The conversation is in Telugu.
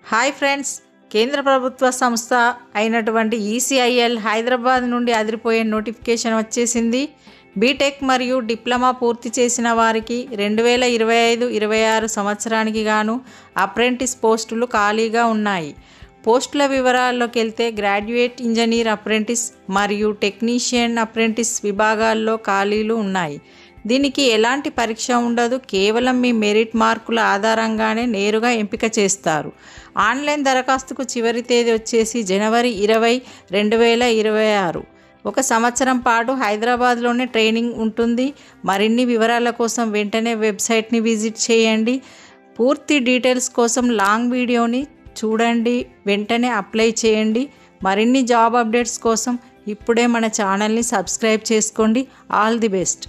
హాయ్ ఫ్రెండ్స్, కేంద్ర ప్రభుత్వ సంస్థ అయినటువంటి ఈసీఐఎల్ హైదరాబాద్ నుండి అదిరిపోయే నోటిఫికేషన్ వచ్చేసింది. బీటెక్ మరియు డిప్లొమా పూర్తి చేసిన వారికి 2025-26 సంవత్సరానికి గాను అప్రెంటిస్ పోస్టులు ఖాళీగా ఉన్నాయి. పోస్టుల వివరాల్లోకి వెళ్తే గ్రాడ్యుయేట్ ఇంజనీర్ అప్రెంటిస్ మరియు టెక్నీషియన్ అప్రెంటిస్ విభాగాల్లో ఖాళీలు ఉన్నాయి. దీనికి ఎలాంటి పరీక్ష ఉండదు, కేవలం మీ మెరిట్ మార్కుల ఆధారంగానే నేరుగా ఎంపిక చేస్తారు. ఆన్లైన్ దరఖాస్తుకు చివరి తేదీ వచ్చేసి జనవరి 20, 2026. 1 సంవత్సరం పాటు హైదరాబాద్లోనే ట్రైనింగ్ ఉంటుంది. మరిన్ని వివరాల కోసం వెంటనే వెబ్సైట్ని విజిట్ చేయండి. పూర్తి డీటెయిల్స్ కోసం లాంగ్ వీడియోని చూడండి, వెంటనే అప్లై చేయండి. మరిన్ని జాబ్ అప్డేట్స్ కోసం ఇప్పుడే మన ఛానల్ని సబ్స్క్రైబ్ చేసుకోండి. All the best.